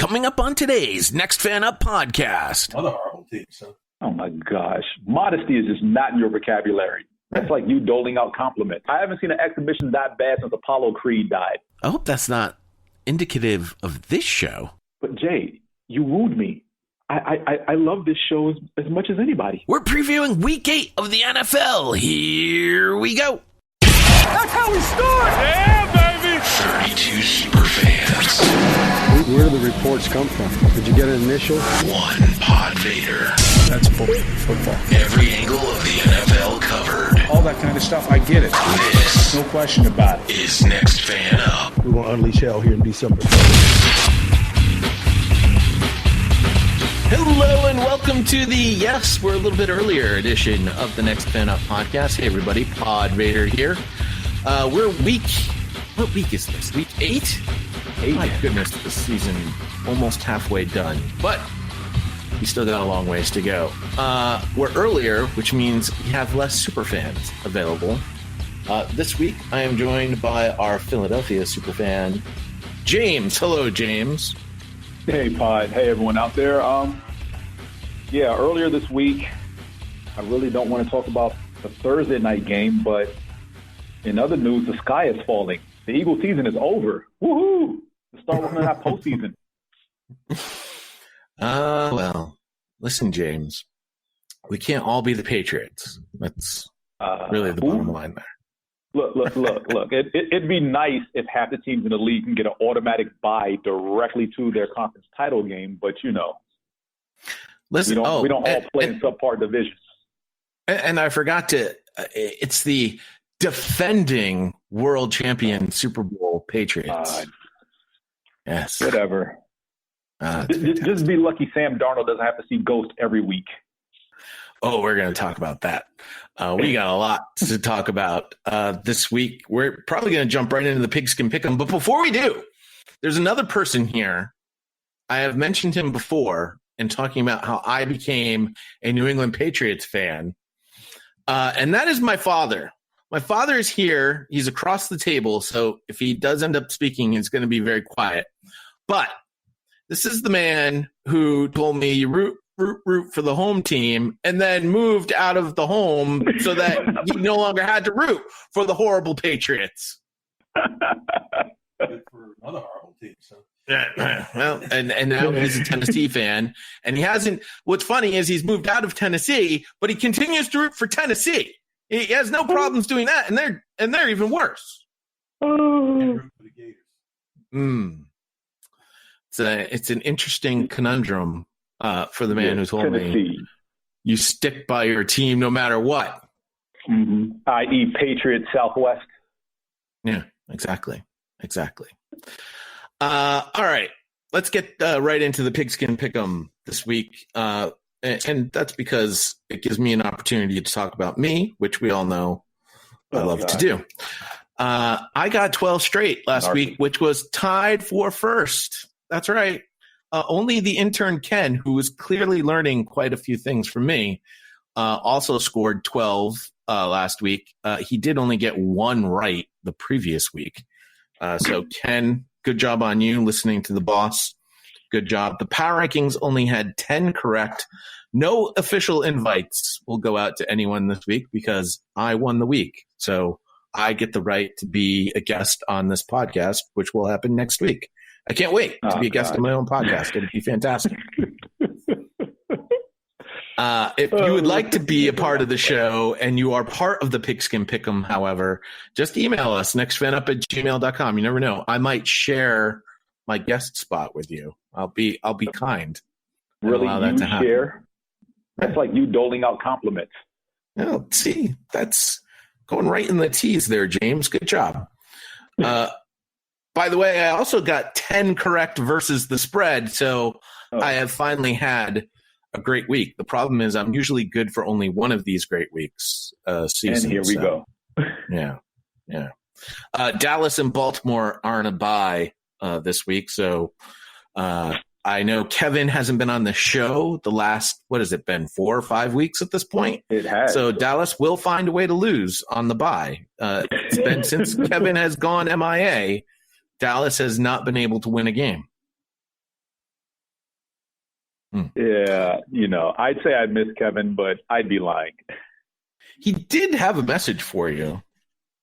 coming up on today's Next Fan Up podcast. Another horrible team, so. Oh, my gosh. Modesty is just not in your vocabulary. That's like you doling out compliments. I haven't seen an exhibition that bad since Apollo Creed died. I hope that's not indicative of this show. But, Jay, you wooed me. I love this show as much as anybody. We're previewing Week 8 of the NFL. Here we go. That's how we start! Yeah, baby! 32 SuperFans. Where do the reports come from? Did you get an initial? One PodVader. That's football. Every angle of the NFL covered. All that kind of stuff, I get it. This, no question about it, is Next Fan Up. We're going to unleash hell here in December. Hello and welcome to the, we're a little bit earlier edition of the Next Fan Up podcast. Hey everybody, PodVader here. We're what week is this? Week 8? My goodness, this season almost halfway done. But we still got a long ways to go. We're earlier, which means we have less superfans available. This week, I am joined by our Philadelphia superfan, James. Hello, James. Hey, Pod. Hey, everyone out there. Earlier this week, I really don't want to talk about the Thursday night game, but in other news, the sky is falling. The Eagles season is over. Woohoo! The start working on that postseason. Well, listen, James, we can't all be the Patriots. That's really the bottom line there. Look. It'd be nice if half the teams in the league can get an automatic bye directly to their conference title game, but listen, we don't all play in subpar divisions. And I forgot it's the defending world champion Super Bowl Patriots. Yes. Whatever. Just be lucky Sam Darnold doesn't have to see Ghost every week. Oh, we're going to talk about that. We got a lot to talk about this week. We're probably going to jump right into the Pigskin Pick'em. But before we do, there's another person here. I have mentioned him before in talking about how I became a New England Patriots fan. And that is my father. My father is here. He's across the table. So if he does end up speaking, it's going to be very quiet. But this is the man who told me root for the home team and then moved out of the home so that he no longer had to root for the horrible Patriots. Good for another horrible team, so. Yeah, well, and now he's a Tennessee fan, and he hasn't. What's funny is he's moved out of Tennessee, but he continues to root for Tennessee. He has no problems doing that, and they're even worse. It's an interesting conundrum for the man who told me you stick by your team no matter what. Mm-hmm. I.e. Patriots Southwest. Yeah, exactly. All right, let's get right into the Pigskin Pick'em this week. And that's because it gives me an opportunity to talk about me, which we all know I love to do. I got 12 straight last week, which was tied for first. That's right. Only the intern Ken, who was clearly learning quite a few things from me, also scored 12 last week. He did only get one right the previous week. So, Ken, good job on you listening to the boss. Good job. The Power Rankings only had 10 correct. No official invites will go out to anyone this week because I won the week. So I get the right to be a guest on this podcast, which will happen next week. I can't wait to be a guest on my own podcast. It'd be fantastic. If you would like to be a part of the show and you are part of the Pigskin Pick'em, however, just email us, nextfanup@gmail.com. You never know. I might share my guest spot with you. I'll be kind. Really, allow that to happen. Share? That's like you doling out compliments. Oh, see, that's going right in the tees there, James. Good job. By the way, I also got 10 correct versus the spread, so I have finally had a great week. The problem is I'm usually good for only one of these great weeks season. And here we go. Yeah. Dallas and Baltimore are on a bye this week, so I know Kevin hasn't been on the show the last, 4 or 5 weeks at this point? It has. So Dallas will find a way to lose on the bye. It's been since Kevin has gone MIA, Dallas has not been able to win a game. Yeah, I'd say I miss Kevin, but I'd be lying. He did have a message for you.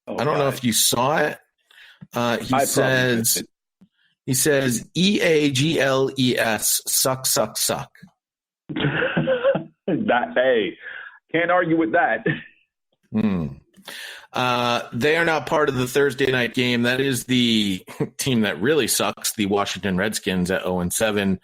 I don't know if you saw it. He says EAGLES suck. Hey, can't argue with that. They are not part of the Thursday night game. That is the team that really sucks, the Washington Redskins at 0-7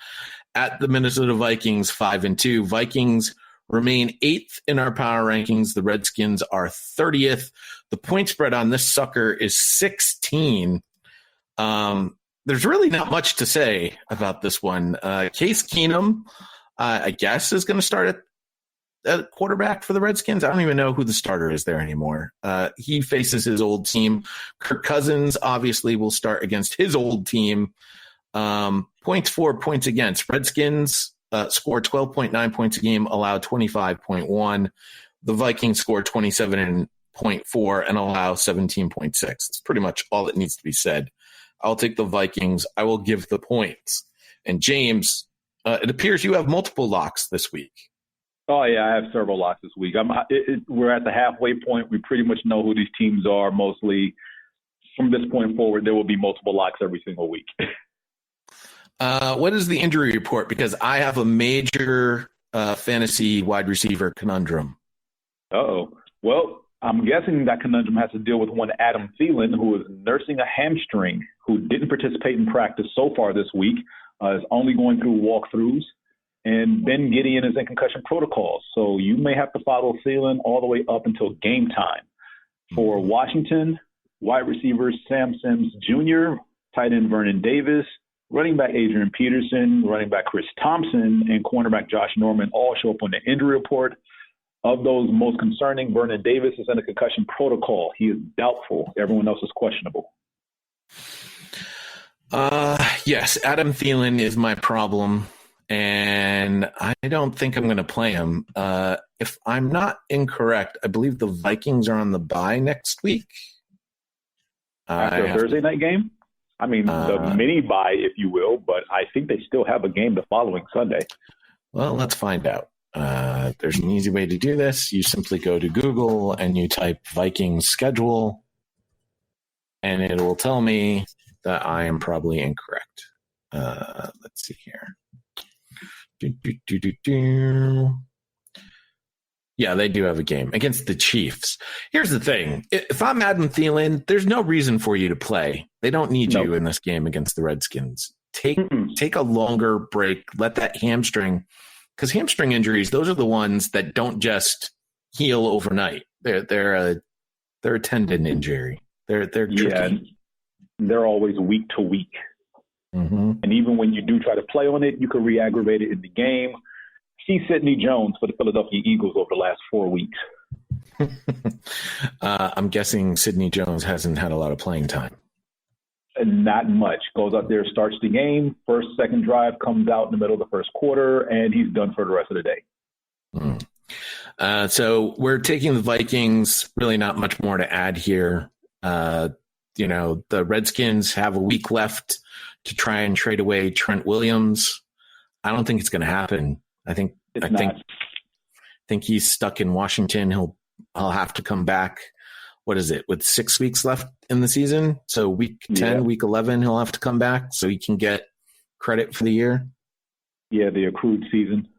at the Minnesota Vikings 5-2. Vikings remain 8th in our power rankings. The Redskins are 30th. The point spread on this sucker is 16. There's really not much to say about this one. Case Keenum, I guess, is going to start at quarterback for the Redskins. I don't even know who the starter is there anymore. He faces his old team. Kirk Cousins obviously will start against his old team. Points for, points against. Redskins score 12.9 points a game, allow 25.1. The Vikings score 27.4 and allow 17.6. It's pretty much all that needs to be said. I'll take the Vikings. I will give the points. And James, it appears you have multiple locks this week. Oh, yeah, I have several locks this week. We're at the halfway point. We pretty much know who these teams are mostly. From this point forward, there will be multiple locks every single week. What is the injury report? Because I have a major fantasy wide receiver conundrum. Uh-oh. Well, I'm guessing that conundrum has to deal with one Adam Thielen, who is nursing a hamstring, who didn't participate in practice so far this week, is only going through walkthroughs. And Ben Gideon is in concussion protocol. So you may have to follow Thielen all the way up until game time. For Washington, wide receivers Sam Sims Jr., tight end Vernon Davis, running back Adrian Peterson, running back Chris Thompson, and cornerback Josh Norman all show up on the injury report. Of those most concerning, Vernon Davis is in a concussion protocol. He is doubtful. Everyone else is questionable. Yes, Adam Thielen is my problem, and I don't think I'm going to play him. If I'm not incorrect, I believe the Vikings are on the bye next week. After a Thursday night game? I mean, the mini bye, if you will, but I think they still have a game the following Sunday. Well, let's find out. There's an easy way to do this. You simply go to Google and you type Vikings schedule, and it will tell me that I am probably incorrect. Let's see here. Yeah, they do have a game against the Chiefs. Here's the thing. If I'm Adam Thielen, there's no reason for you to play. They don't need you in this game against the Redskins. Take a longer break. Let that hamstring, because hamstring injuries, those are the ones that don't just heal overnight. They're a tendon injury. They're tricky. Yeah, they're always week to week. Mm-hmm. And even when you do try to play on it, you could re-aggravate it in the game. See Sidney Jones for the Philadelphia Eagles over the last 4 weeks. I'm guessing Sidney Jones hasn't had a lot of playing time. Not much. Goes out there, starts the game. First, second drive comes out in the middle of the first quarter, and he's done for the rest of the day. So we're taking the Vikings. Really not much more to add here. The Redskins have a week left to try and trade away Trent Williams. I don't think it's going to happen. I think he's stuck in Washington. I'll have to come back. What is it? With 6 weeks left in the season? So week 10, week 11, he'll have to come back so he can get credit for the year. Yeah, the accrued season.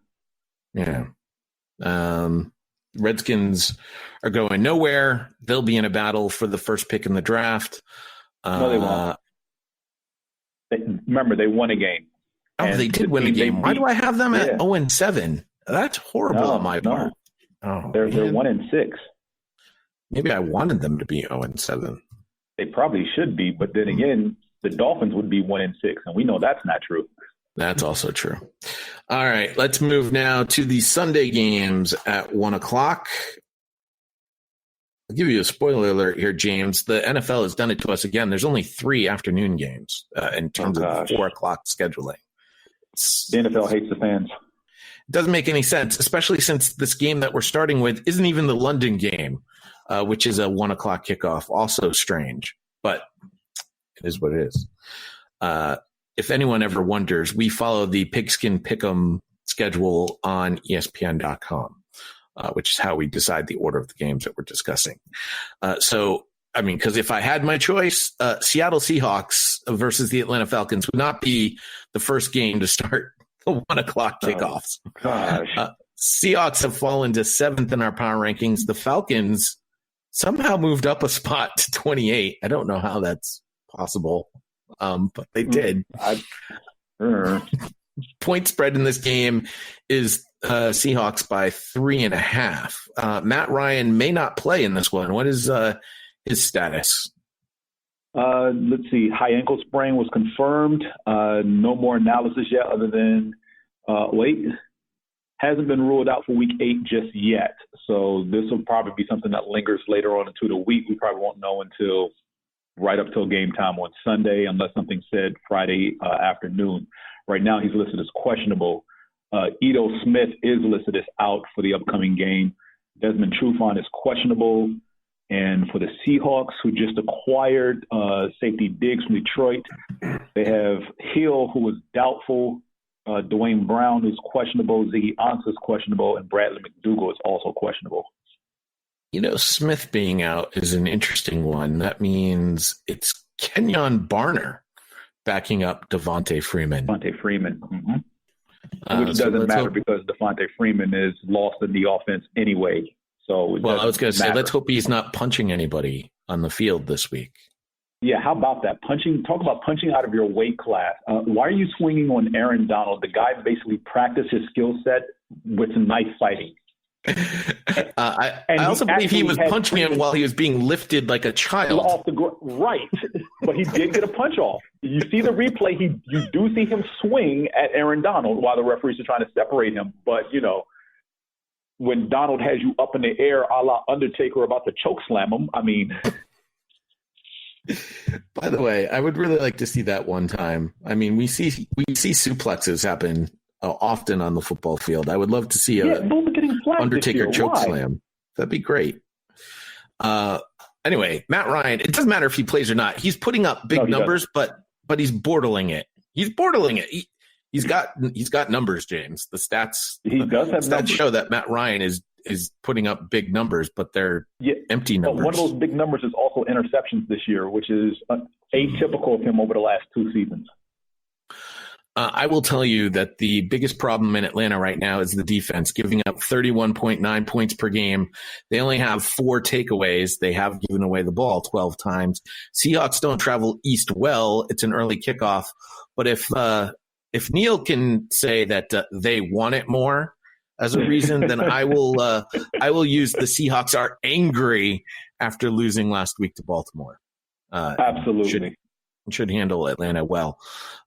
Yeah. Redskins are going nowhere. They'll be in a battle for the first pick in the draft. No, they won't. Remember, they won a game. Oh, they did win a game. Why do I have them at 0-7? That's horrible on my part. Oh, they're 1-6. Maybe I wanted them to be 0-7. They probably should be, but then again, the Dolphins would be 1-6, and we know that's not true. That's also true. All right, let's move now to the Sunday games at 1:00. I'll give you a spoiler alert here, James. The NFL has done it to us again. There's only 3 afternoon games in terms of 4:00 scheduling. The NFL hates the fans. It doesn't make any sense, especially since this game that we're starting with isn't even the London game, which is a 1:00 kickoff. Also strange, but it is what it is. If anyone ever wonders, we follow the Pigskin Pick'em schedule on ESPN.com, which is how we decide the order of the games that we're discussing. Because if I had my choice, Seattle Seahawks versus the Atlanta Falcons would not be the first game to start the 1 o'clock kickoffs. Oh, gosh. Seahawks have fallen to 7th in our power rankings. The Falcons somehow moved up a spot to 28. I don't know how that's possible, but they did. Point spread in this game is Seahawks by 3.5. Matt Ryan may not play in this one. What is his status? Let's see. High ankle sprain was confirmed. No more analysis yet other than, hasn't been ruled out for week 8 just yet. So this will probably be something that lingers later on into the week. We probably won't know until right up till game time on Sunday, unless something's said Friday afternoon. Right now he's listed as questionable. Ito Smith is listed as out for the upcoming game. Desmond Trufant is questionable. And for the Seahawks, who just acquired safety Diggs from Detroit, they have Hill, who is doubtful. Dwayne Brown is questionable. Ziggy Ansah is questionable. And Bradley McDougall is also questionable. Smith being out is an interesting one. That means it's Kenyon Barner backing up Devontae Freeman. Mm-hmm. Which doesn't matter because Devontae Freeman is lost in the offense anyway. So I was going to say, let's hope he's not punching anybody on the field this week. Yeah, how about that? Talk about punching out of your weight class. Why are you swinging on Aaron Donald? The guy basically practiced his skill set with some knife fighting. I also believe he was punching him while he was being lifted like a child. Off the right, but he did get a punch off. You see the replay, you do see him swing at Aaron Donald while the referees are trying to separate him. But, when Donald has you up in the air a la Undertaker about to choke slam him, I mean. By the way, I would really like to see that one time. I mean, we see suplexes happen often on the football field. I would love to see a Undertaker choke slam. That'd be great. Anyway, Matt Ryan, it doesn't matter if he plays or not. He's putting up big numbers, but he's borderling it. He's got numbers, James. The stats show that Matt Ryan is putting up big numbers, but they're empty numbers. One of those big numbers is also interceptions this year, which is atypical of him over the last 2 seasons. I will tell you that the biggest problem in Atlanta right now is the defense, giving up 31.9 points per game. They only have 4 takeaways. They have given away the ball 12 times. Seahawks don't travel east well. It's an early kickoff. But if Neil can say that they want it more as a reason, then I will use the Seahawks are angry after losing last week to Baltimore. Absolutely. Should handle Atlanta well.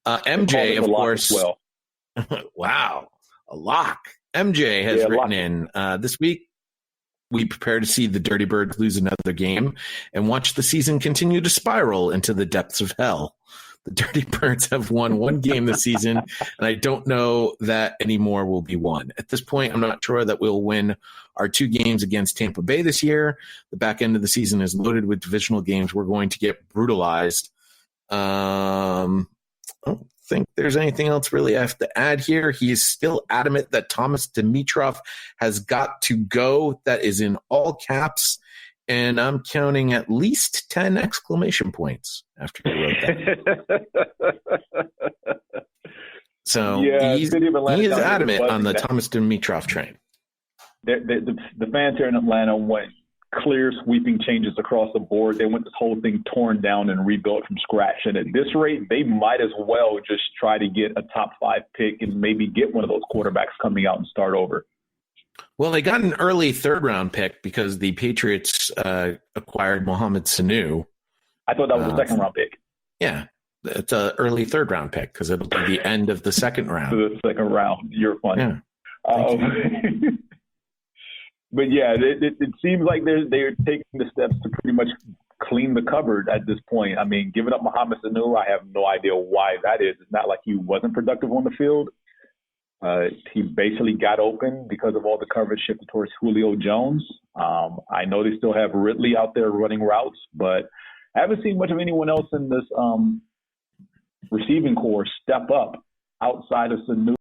MJ, of course. Well. Wow. A lock. MJ has written in this week. We prepare to see the Dirty Birds lose another game and watch the season continue to spiral into the depths of hell. The Dirty Birds have won 1 game this season, and I don't know that any more will be won. At this point, I'm not sure that we'll win our 2 games against Tampa Bay this year. The back end of the season is loaded with divisional games. We're going to get brutalized. I don't think there's anything else really I have to add here. He is still adamant that Thomas Dimitroff has got to go. That is in all caps. And I'm counting at least 10 exclamation points after he wrote that. So he is adamant on the Thomas Dimitroff train. The fans here in Atlanta went clear sweeping changes across the board. They want this whole thing torn down and rebuilt from scratch. And at this rate, they might as well just try to get a top 5 pick and maybe get one of those quarterbacks coming out and start over. Well, they got an early 3rd-round pick because the Patriots acquired Mohamed Sanu. I thought that was a 2nd-round pick. Yeah, it's an early 3rd-round pick because it'll be the end of the 2nd round. The 2nd round. You're funny. Yeah. But, yeah, it seems like they're taking the steps to pretty much clean the cupboard at this point. I mean, giving up Mohamed Sanu, I have no idea why that is. It's not like he wasn't productive on the field. He basically got open because of all the coverage shifted towards Julio Jones. I know they still have Ridley out there running routes, but I haven't seen much of anyone else in this receiving corps step up outside of Sanu